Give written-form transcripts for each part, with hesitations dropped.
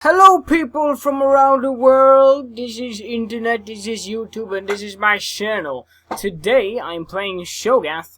Hello people from around the world, this is internet, this is YouTube, and this is my channel. Today I'm playing Shogath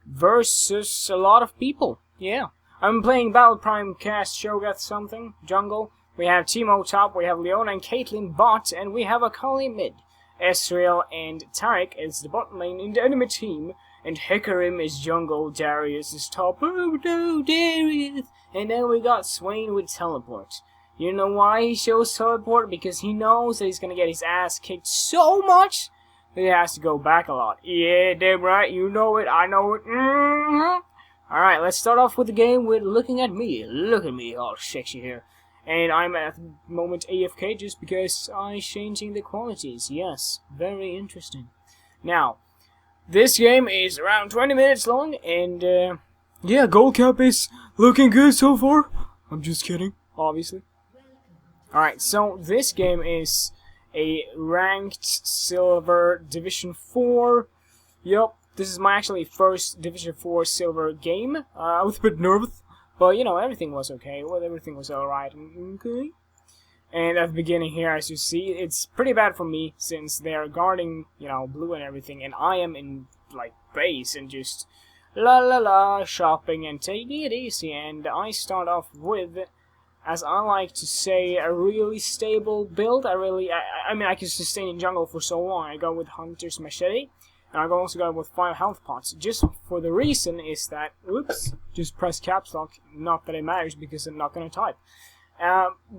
versus a lot of people. Yeah, I'm playing Battle Prime Cast Shogath something, jungle. We have Teemo top, we have Leona and Caitlyn bot, and we have Akali mid. Ezreal and Taric is the bot lane in the enemy team, and Hecarim is jungle, Darius is top. Oh no, Darius! And then we got Swain with teleport. You know why he shows teleport? Because he knows that he's gonna get his ass kicked so much that he has to go back a lot. Yeah, damn right, you know it, I know it. Alright, let's start off with the game with looking at me. Look at me, all sexy here. And I'm at the moment AFK just because I'm changing the qualities. Yes, very interesting. Now, this game is around 20 minutes long, and yeah, gold cap is looking good so far. I'm just kidding, obviously. Alright, so this game is a ranked silver division 4. Yup, this is my actually first division 4 silver game. I was a bit nervous, but you know, everything was okay. Well, everything was alright. Okay. And at the beginning here, as you see, it's pretty bad for me since they're guarding, you know, blue and everything, and I am in, like, base and just la la la shopping and taking it easy. And I start off with, as I like to say, a really stable build. I mean, I can sustain in jungle for so long. I go with Hunter's Machete, and I also go with 5 health pots. Just for the reason is that, oops, just press caps lock. Not that it matters because I'm not gonna type.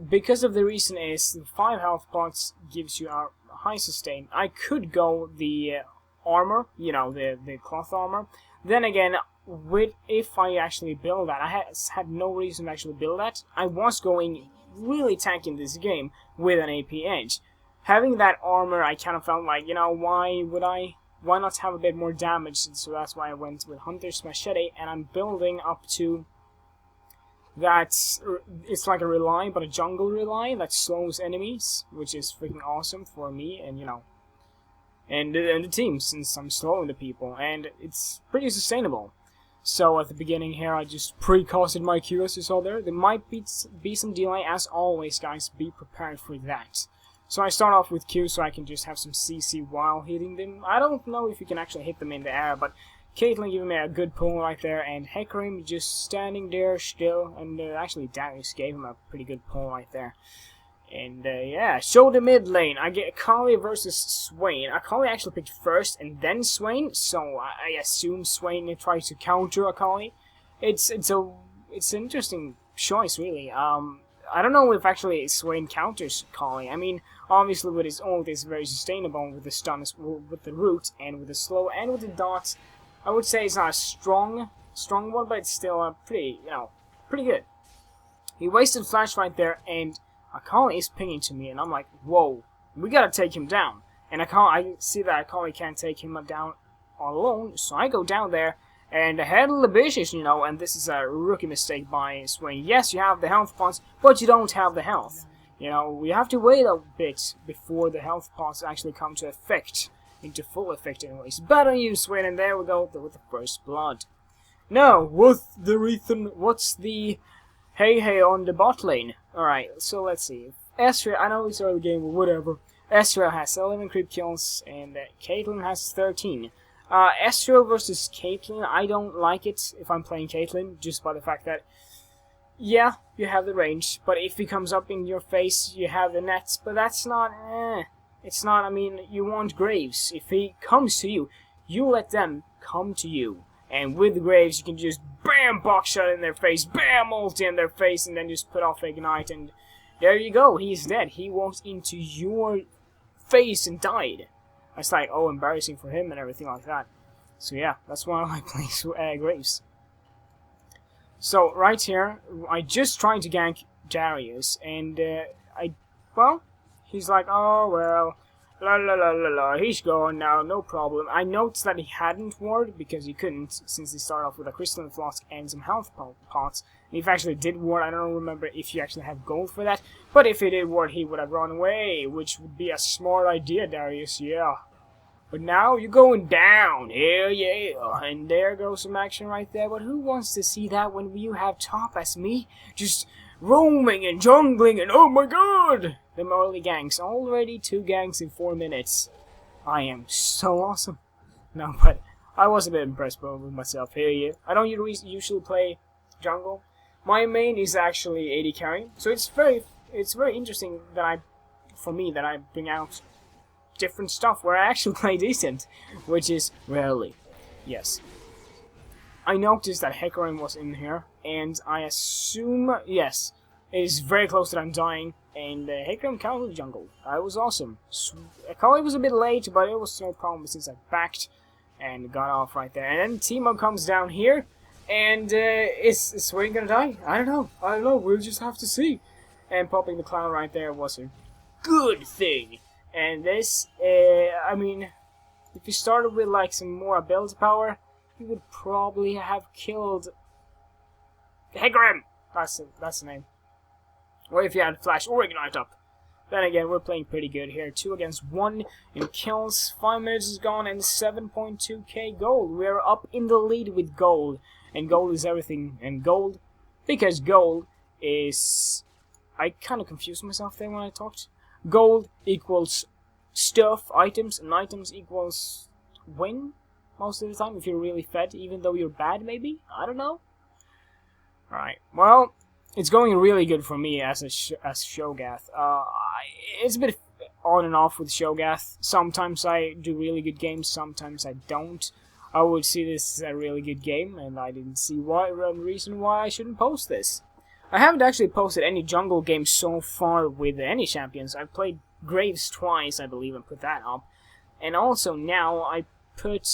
Because of the reason is the 5 health pots gives you a high sustain. I could go the armor, you know, the cloth armor. Then again, if I actually build that, I had no reason to actually build that. I was going really tanking this game with an AP edge. Having that armor, I kind of felt like, you know, why not have a bit more damage? And so that's why I went with Hunter's Machete, and I'm building up to that. It's like a rely, but a jungle rely that slows enemies, which is freaking awesome for me, and you know, and the team, since I'm slowing the people, and it's pretty sustainable. So at the beginning here, I just pre-casted my Q, as you saw there. There might be some delay, as always, guys. Be prepared for that. So I start off with Q, so I can just have some CC while hitting them. I don't know if you can actually hit them in the air, but Caitlyn giving me a good pull right there, and Hecarim just standing there still, and actually Darius gave him a pretty good pull right there. And yeah, show the mid lane. I get Akali versus Swain. Akali actually picked first and then Swain, so I assume Swain tries to counter Akali. It's an interesting choice, really. I don't know if actually Swain counters Akali. I mean, obviously with his ult is very sustainable with the stuns, with the root, and with the slow, and with the dots. I would say it's not a strong one, but it's still pretty, you know, pretty good. He wasted flash right there, and Akali is pinging to me, and I'm like, whoa, we gotta take him down. And I see that Akali can't take him down all alone, so I go down there and handle the business, you know, and this is a rookie mistake by Swain. Yes, you have the health pots, but you don't have the health. You know, we have to wait a bit before the health pots actually come to effect, into full effect anyways. Bad on you, Swain, and there we go with the first blood. Now, what's the hey on the bot lane? Alright, so let's see. Ezreal, I know it's early game, but whatever. Ezreal has 11 creep kills, and Caitlyn has 13. Ezreal versus Caitlyn, I don't like it if I'm playing Caitlyn, just by the fact that, yeah, you have the range, but if he comes up in your face, you have the nets, but that's not, it's not, I mean, you want Graves. If he comes to you, you let them come to you. And with Graves, you can just BAM! Box shot in their face, BAM! Ulti in their face, and then just put off Ignite, and there you go, he's dead. He walked into your face and died. It's like, oh, embarrassing for him and everything like that. So yeah, that's why I like playing Graves. So, right here, I just tried to gank Darius, and well, he's like, oh, well, la la la la la, he's gone now, no problem. I noticed that he hadn't ward because he couldn't, since he started off with a crystalline flask and some health pots. And if he actually did ward, I don't remember if you actually have gold for that, but if he did ward, he would have run away, which would be a smart idea, Darius, yeah. But now you're going down, hell yeah, and there goes some action right there, but who wants to see that when you have top as me? Just roaming and jungling and oh my god! The early ganks. Already 2 ganks in 4 minutes. I am so awesome. No, but I was a bit impressed with myself here. I don't usually play jungle. My main is actually AD carry, so it's very interesting that for me that I bring out different stuff where I actually play decent, which is rarely. Yes. I noticed that Hecarim was in here, and I assume, yes, it is very close that I'm dying, and Hecarim countered jungle. That was awesome. Akali was a bit late, but it was no problem since I backed and got off right there. And then Teemo comes down here, and is Swain gonna die? I don't know, we'll just have to see. And popping the clown right there was a good thing. And this, I mean, if you started with like some more ability power, you would probably have killed Hecarim! That's the name. Or if you had Flash or Ignite up. Then again, we're playing pretty good here. 2 against 1 in kills. 5 minutes is gone and 7.2k gold. We're up in the lead with gold. And gold is everything. And gold, because gold is... I kind of confused myself there when I talked. Gold equals stuff, items, and items equals win most of the time if you're really fed, even though you're bad maybe? I don't know. Alright, well, it's going really good for me as Shogath. It's a bit on and off with Shogath. Sometimes I do really good games, sometimes I don't. I would see this as a really good game, and I didn't see reason why I shouldn't post this. I haven't actually posted any jungle games so far with any champions. I've played Graves twice, I believe, and put that up. And also now I put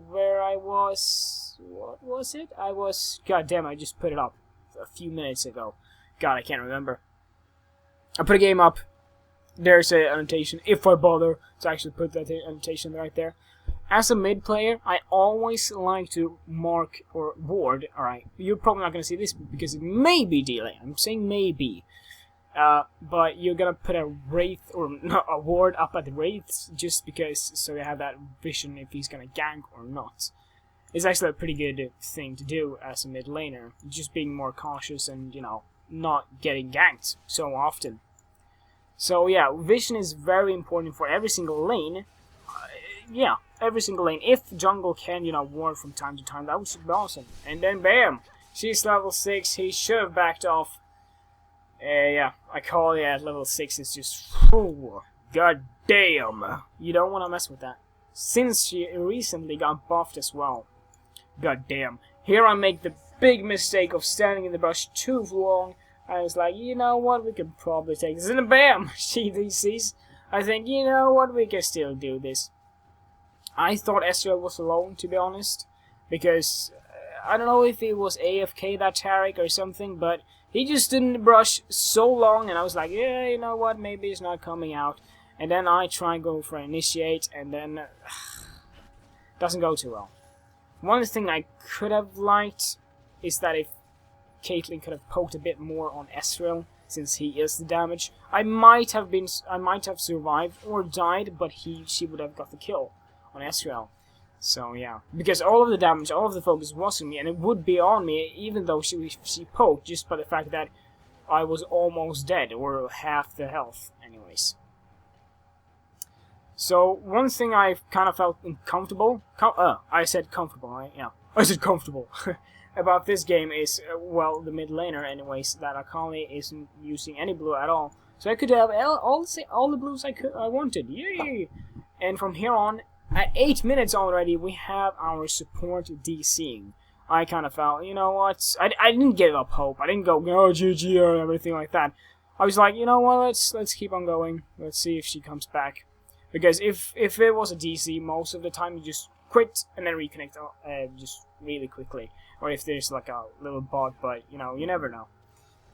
where I was... What was it? God damn, I just put it up a few minutes ago. God, I can't remember. I put a game up. There's an annotation, if I bother to actually put that annotation right there. As a mid player, I always like to mark or ward. Alright, you're probably not going to see this because it may be delay. I'm saying maybe. But you're going to put a wraith or a ward up at the wraiths just because so you have that vision if he's going to gank or not. It's actually a pretty good thing to do as a mid laner. Just being more cautious and, you know, not getting ganked so often. So yeah, vision is very important for every single lane. Yeah, every single lane. If jungle can, you know, ward from time to time, that would be awesome. And then bam! She's level 6, he should have backed off. Yeah, I call it at level 6, it's just... Whew, god damn! You don't want to mess with that. Since she recently got buffed as well. God damn. Here I make the big mistake of standing in the brush too long. I was like, you know what, we could probably take this. And then bam! She DCs. I think, you know what, we can still do this. I thought Ezreal was alone, to be honest, because I don't know if he was AFK that Taric or something, but he just didn't brush so long, and I was like, yeah, you know what, maybe it's not coming out. And then I try and go for initiate, and then doesn't go too well. One thing I could have liked is that if Caitlyn could have poked a bit more on Ezreal, since he is the damage, I might have survived or died, but she would have got the kill on Ezreal. So yeah, because all of the damage, all of the focus was on me, and it would be on me even though she poked, just by the fact that I was almost dead, or half the health anyways. So one thing I kind of felt uncomfortable, I said comfortable, right? Yeah, I said comfortable about this game is, well, the mid laner anyways, that Akali isn't using any blue at all. So I could have all the blues I wanted, yay! And from here on, at 8 minutes already, we have our support DCing. I kind of felt, you know what, I didn't give up hope. I didn't go, oh, GG or everything like that. I was like, you know what, let's keep on going. Let's see if she comes back. Because if it was a DC, most of the time you just quit and then reconnect just really quickly. Or if there's like a little bug, but, you know, you never know.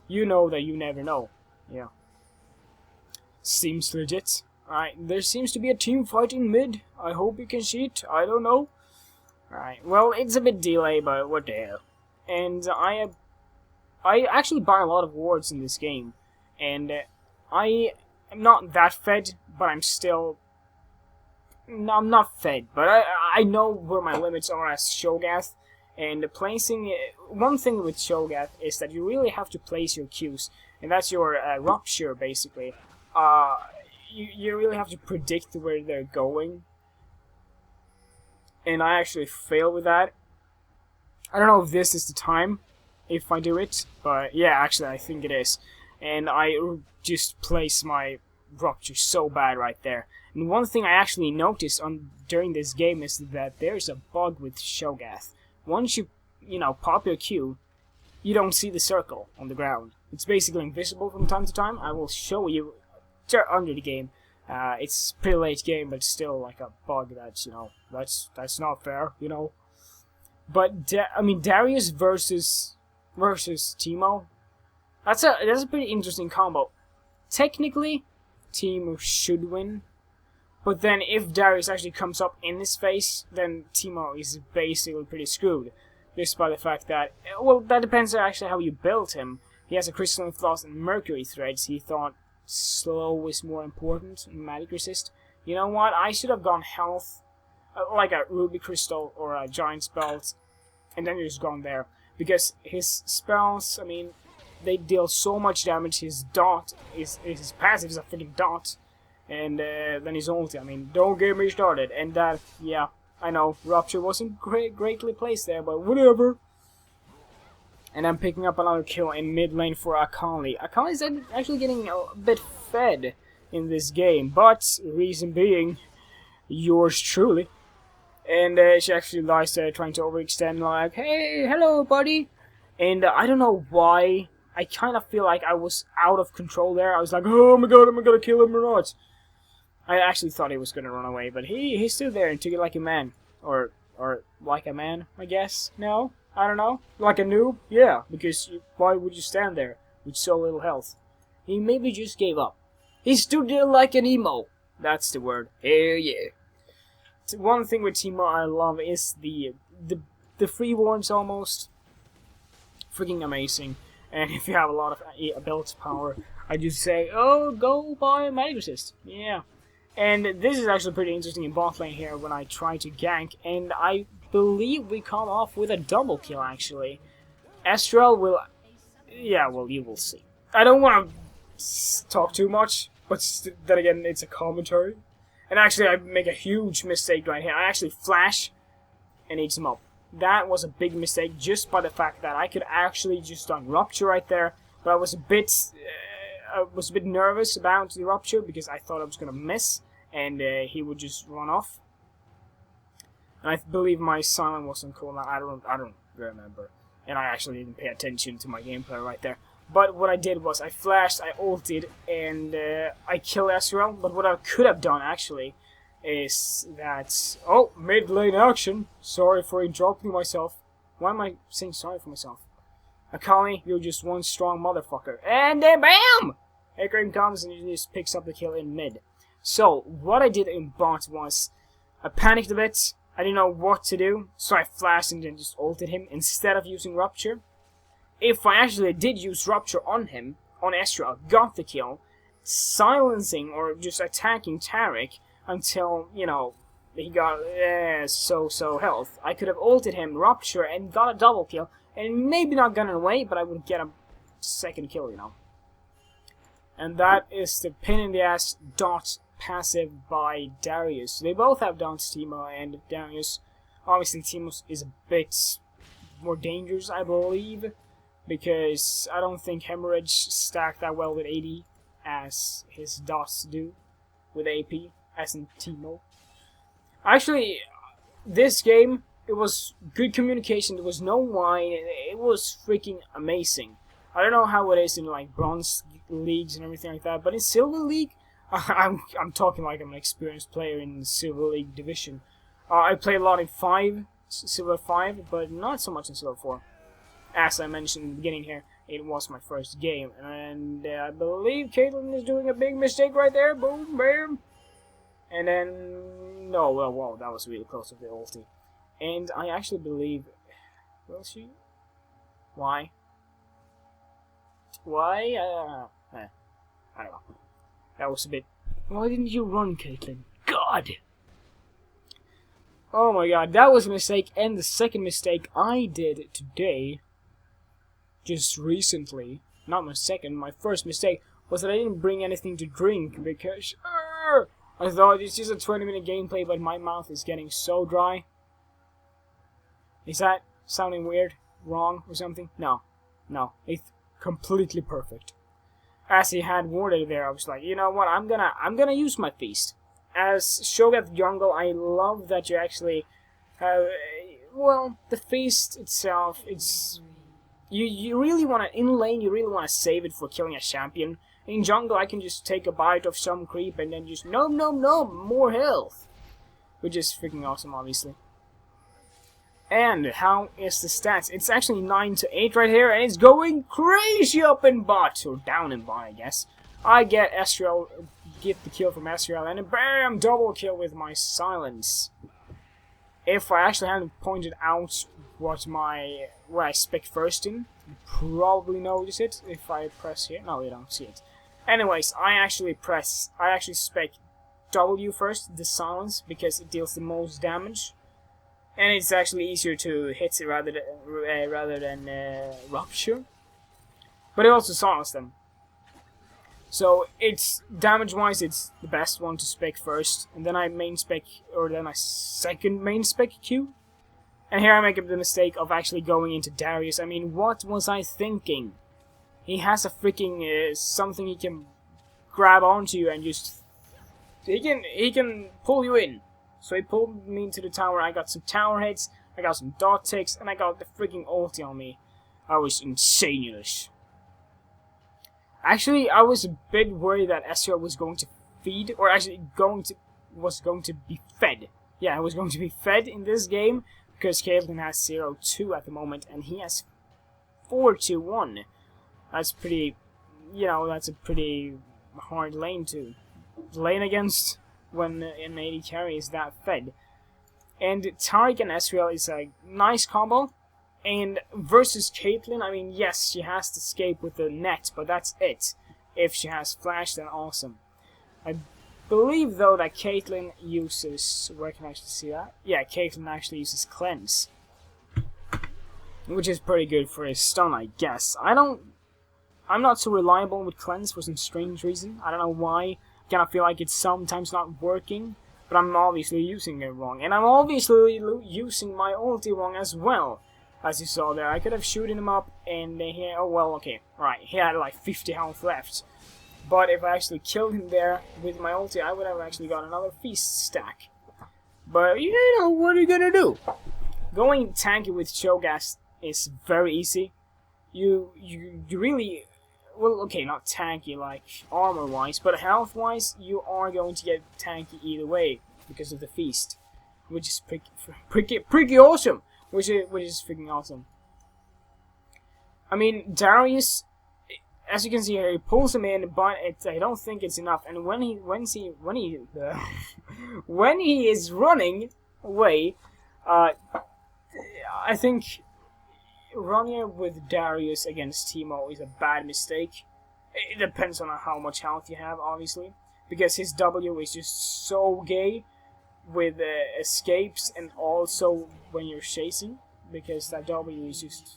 You know that you never know. Yeah. Seems legit. Alright, there seems to be a team fighting mid. I hope you can see it. I don't know. Alright, well, it's a bit delay, but what the hell. And I actually buy a lot of wards in this game. And I am not that fed, but I'm still... No, I'm not fed, but I know where my limits are as Shogath. And placing one thing with Shogath is that you really have to place your Qs, and that's your rupture basically. You really have to predict where they're going, and I actually fail with that. I don't know if this is the time if I do it, but yeah, actually I think it is. And I just place my rupture so bad right there. And one thing I actually noticed during this game is that there's a bug with Shogath. Once you pop your Q, you don't see the circle on the ground. It's basically invisible from time to time. I will show you under the game. It's pretty late game, but still like a bug that's that's not fair, But Darius versus Teemo. That's a pretty interesting combo. Technically, Teemo should win, but then if Darius actually comes up in his face, then Teemo is basically pretty screwed. Just by the fact that, well, that depends actually how you build him. He has a crystalline flask and mercury threads. He thought slow is more important, magic resist. You know what? I should have gone health, like a ruby crystal or a giant's belt, and then just gone there. Because his spells, they deal so much damage. His dot, his passive is a freaking dot. And then his ulti, don't get me started. And that, yeah, I know, Rupture wasn't greatly placed there, but whatever. And I'm picking up another kill in mid lane for Akali. Akali's actually getting a bit fed in this game, but reason being, yours truly. And she actually lies there trying to overextend, like, hey, hello, buddy. And I don't know why. I kind of feel like I was out of control there. I was like, oh my god, am I gonna kill him or not? I actually thought he was gonna run away, but he stood there and took it like a man. Or like a man, I guess? No? I don't know. Like a noob? Yeah, because why would you stand there with so little health? He maybe just gave up. He stood there like an emo. That's the word. Hell yeah. One thing with Teemo I love is the free warns almost. Freaking amazing. And if you have a lot of ability power, I just say, oh, go buy magic resist. Yeah. And this is actually pretty interesting in bot lane here when I try to gank, and I believe we come off with a double kill actually. Astral will... yeah, well, you will see. I don't want to talk too much, but then again, it's a commentary. And actually, I make a huge mistake right here. I actually flash and eats him up. That was a big mistake just by the fact that I could actually just done Rupture right there, but I was a bit nervous about the Rupture because I thought I was gonna miss and he would just run off. And I believe my silent was on cooldown. I don't remember, and I actually didn't pay attention to my gameplay right there. But what I did was I flashed, I ulted, and I killed Ezreal. But what I could have done actually is that... oh, mid lane action. Sorry for interrupting myself. Why am I saying sorry for myself? Akali, you're just one strong motherfucker. And then BAM! Akram comes and he just picks up the kill in mid. So, what I did in bot was, I panicked a bit. I didn't know what to do, so I flashed and then just ulted him instead of using Rupture. If I actually did use Rupture on him, on Ezreal, got the kill, silencing or just attacking Taric until, he got so health, I could have ulted him, Rupture, and got a double kill, and maybe not gotten away, but I would get a second kill, And that is the pain in the ass dot passive by Darius. They both have dots, Teemo and Darius. Obviously, Teemo is a bit more dangerous, I believe, because I don't think Hemorrhage stacked that well with AD as his dots do with AP, as in Teemo. Actually, this game, it was good communication, there was no whine, it was freaking amazing. I don't know how it is in like bronze leagues and everything like that, but in Silver League, I'm talking like I'm an experienced player in the Silver League division. I play a lot in Silver 5, but not so much in Silver 4. As I mentioned in the beginning here, it was my first game, and I believe Caitlyn is doing a big mistake right there. Boom, bam. And then, no, well, whoa, that was really close to the ulti. And I actually believe, will she? Why? Why? I don't know. That was a bit... why didn't you run, Caitlyn? God! Oh my god, that was a mistake, and the second mistake I did today, just recently, not my second, my first mistake, was that I didn't bring anything to drink, because I thought it's just a 20-minute gameplay, but my mouth is getting so dry. Is that sounding weird, wrong, or something? No, it's completely perfect. As he had worded there, I was like, you know what, I'm gonna use my feast. As Shogat Jungle, I love that you actually have, well, the feast itself, it's, you really want to, in lane, you really want to save it for killing a champion. In jungle, I can just take a bite of some creep and then just, no, more health. Which is freaking awesome, obviously. And how is the stats? It's actually 9-8 right here, and it's going crazy up in bot, or down in bot, I guess. I get the kill from Ezreal, and then bam, double kill with my silence. If I actually hadn't pointed out what I spec first in, you probably notice it if I press here. No, you don't see it. Anyways, I actually spec W first, the silence, because it deals the most damage. And it's actually easier to hit it rather than rupture. But it also silences them. So it's damage-wise, it's the best one to spec first, and then I second main spec Q. And here I make the mistake of actually going into Darius. I mean, what was I thinking? He has a freaking something he can grab onto you and just he can pull you in. So he pulled me into the tower. I got some tower hits, I got some dot ticks, and I got the freaking ulti on me. I was insane-ish. Actually, I was a bit worried that Ezreal was going to feed, or actually was going to be fed. Yeah, I was going to be fed in this game, because Caitlyn has 0-2 at the moment, and he has 4-1. That's pretty, that's a pretty hard lane to lane against when an AD carry is that fed. And Taric and Ezreal is a nice combo. And versus Caitlyn, I mean, yes, she has to escape with the net, but that's it. If she has flash, then awesome. I believe, though, that Caitlyn uses... Where can I actually see that? Yeah, Caitlyn actually uses Cleanse. Which is pretty good for his stun, I guess. I'm not so reliable with Cleanse for some strange reason. I don't know why. I kind of feel like it's sometimes not working. But I'm obviously using it wrong. And I'm obviously using my ulti wrong as well. As you saw there, I could have shooten him up, and he, oh well, okay, right, he had like 50 health left. But if I actually killed him there with my ulti, I would have actually got another feast stack. But, what are you gonna do? Going tanky with Cho'Gath is very easy. You really, well, okay, not tanky like armor-wise, but health-wise, you are going to get tanky either way, because of the feast. Which is pretty awesome! Which is freaking awesome. I mean, Darius, as you can see here, he pulls him in, but I don't think it's enough. And when he is running away, I think running with Darius against Teemo is a bad mistake. It depends on how much health you have, obviously, because his W is just so gay. With escapes, and also when you're chasing, because that W is just,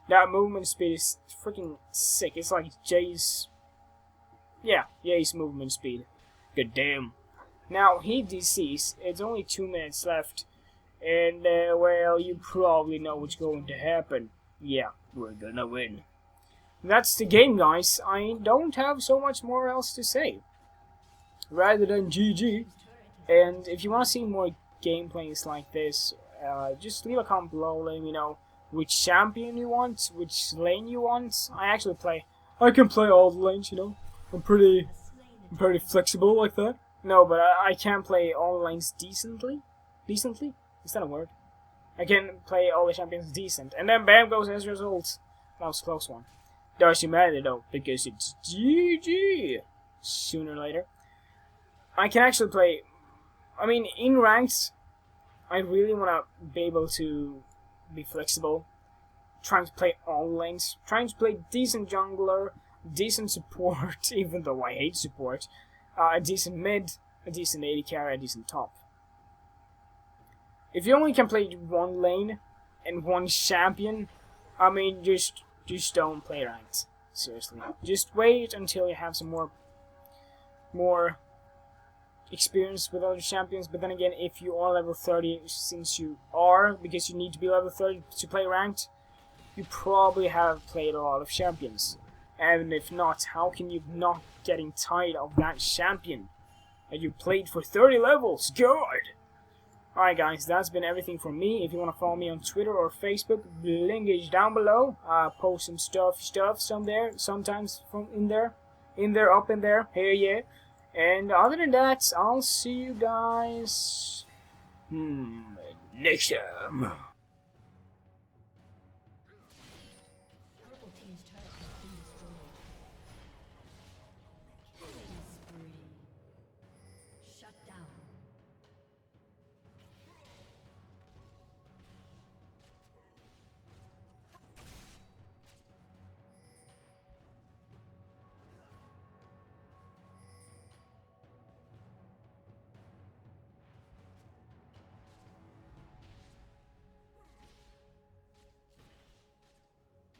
that movement speed is freaking sick. It's like Jay's movement speed. Good damn. Now he DCs. It's only 2 minutes left, and well, you probably know what's going to happen. Yeah, we're gonna win. That's the game, guys. I don't have so much more else to say, rather than GG. And if you want to see more gameplays like this, just leave a comment below letting me know which champion you want, which lane you want. I can play all the lanes, I'm pretty flexible like that. No, but I can play all the lanes decently. Decently? Is that a word? I can play all the champions decent. And then bam goes Ezreal's ult. That was a close one. Doesn't matter though, because it's GG. Sooner or later. I can actually play... I mean, in ranks, I really want to be able to be flexible, trying to play all lanes, trying to play decent jungler, decent support, even though I hate support, a decent mid, a decent AD carry, a decent top. If you only can play one lane and one champion, I mean, just don't play ranked. Seriously, just wait until you have some more experience with other champions. But then again, if you are level 30, since you are, because you need to be level 30 to play ranked, you probably have played a lot of champions. And if not, how can you not getting tired of that champion that you played for 30 levels? God! Alright guys, that's been everything from me. If you want to follow me on Twitter or Facebook, the link is down below. Post some sometimes from in there, up in there, here, yeah. And other than that, I'll see you guys next time.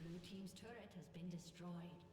Blue team's turret has been destroyed.